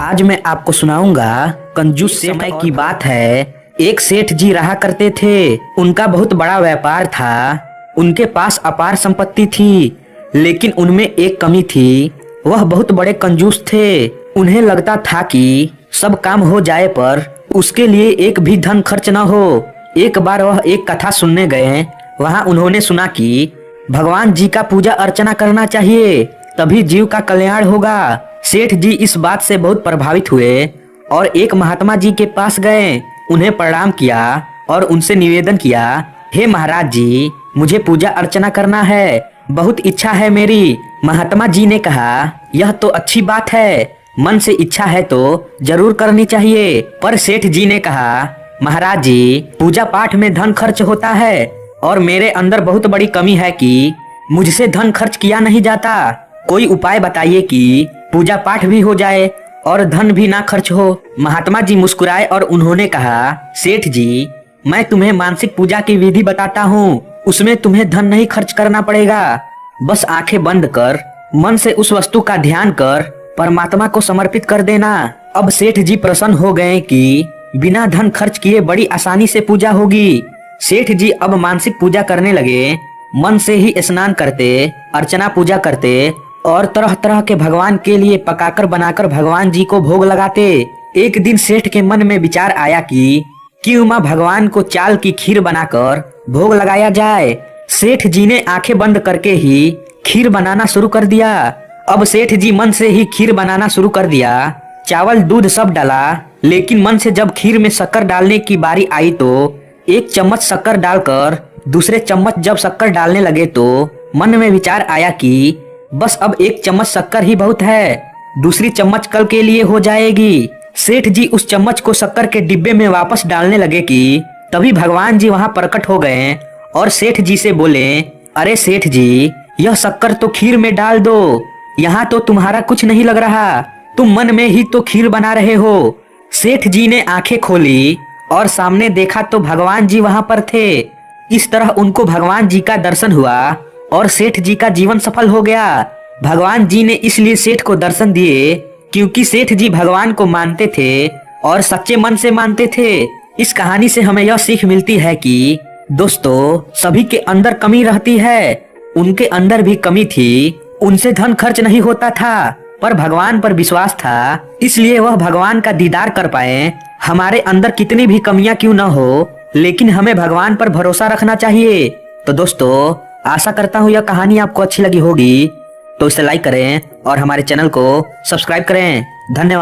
आज मैं आपको सुनाऊंगा कंजूस सेठ की बात है। एक सेठ जी रहा करते थे। उनका बहुत बड़ा व्यापार था। उनके पास अपार संपत्ति थी, लेकिन उनमें एक कमी थी। वह बहुत बड़े कंजूस थे। उन्हें लगता था कि सब काम हो जाए पर उसके लिए एक भी धन खर्च न हो। एक बार वह एक कथा सुनने गए। वहां उन्होंने सुना कि भगवान जी का पूजा अर्चना करना चाहिए, तभी जीव का कल्याण होगा। सेठ जी इस बात से बहुत प्रभावित हुए और एक महात्मा जी के पास गए। उन्हें प्रणाम किया और उनसे निवेदन किया, हे महाराज जी, मुझे पूजा अर्चना करना है, बहुत इच्छा है मेरी। महात्मा जी ने कहा, यह तो अच्छी बात है, मन से इच्छा है तो जरूर करनी चाहिए। पर सेठ जी ने कहा, महाराज जी, पूजा पाठ में धन खर्च होता है और मेरे अंदर बहुत बड़ी कमी है कि मुझसे धन खर्च किया नहीं जाता। कोई उपाय बताइए कि पूजा पाठ भी हो जाए और धन भी ना खर्च हो। महात्मा जी मुस्कुराए और उन्होंने कहा, सेठ जी, मैं तुम्हें मानसिक पूजा की विधि बताता हूँ। उसमें तुम्हें धन नहीं खर्च करना पड़ेगा। बस आंखें बंद कर मन से उस वस्तु का ध्यान कर परमात्मा को समर्पित कर देना। अब सेठ जी प्रसन्न हो गए कि बिना धन खर्च किए बड़ी आसानी से पूजा होगी। सेठ जी अब मानसिक पूजा करने लगे। मन से ही स्नान करते, अर्चना पूजा करते और तरह तरह के भगवान के लिए पकाकर बनाकर भगवान जी को भोग लगाते। एक दिन सेठ के मन में विचार आया कि क्यों माँ भगवान को चाल की खीर बनाकर भोग लगाया जाए। सेठ जी ने आंखें बंद करके ही खीर बनाना शुरू कर दिया। अब सेठ जी मन से ही खीर बनाना शुरू कर दिया। चावल दूध सब डाला, लेकिन मन से जब खीर में शक्कर डालने की बारी आई तो एक चम्मच शक्कर डालकर दूसरे चम्मच जब शक्कर डालने लगे तो मन में विचार आया कि बस अब एक चम्मच शक्कर ही बहुत है, दूसरी चम्मच कल के लिए हो जाएगी। सेठ जी उस चम्मच को शक्कर के डिब्बे में वापस डालने लगे कि तभी भगवान जी वहां प्रकट हो गए और सेठ जी से बोले, अरे सेठ जी, यह शक्कर तो खीर में डाल दो, यहाँ तो तुम्हारा कुछ नहीं लग रहा, तुम मन में ही तो खीर बना रहे हो। सेठ जी ने आंखें खोली और सामने देखा तो भगवान जी वहां पर थे। इस तरह उनको भगवान जी का दर्शन हुआ और सेठ जी का जीवन सफल हो गया। भगवान जी ने इसलिए सेठ को दर्शन दिए क्योंकि सेठ जी भगवान को मानते थे और सच्चे मन से मानते थे। इस कहानी से हमें यह सीख मिलती है कि दोस्तों, सभी के अंदर कमी रहती है। उनके अंदर भी कमी थी, उनसे धन खर्च नहीं होता था, पर भगवान पर विश्वास था, इसलिए वह भगवान का दीदार कर पाए। हमारे अंदर कितनी भी कमियां क्यों न हो, लेकिन हमें भगवान पर भरोसा रखना चाहिए। तो दोस्तों, आशा करता हूँ यह कहानी आपको अच्छी लगी होगी, तो इसे लाइक करें और हमारे चैनल को सब्सक्राइब करें। धन्यवाद।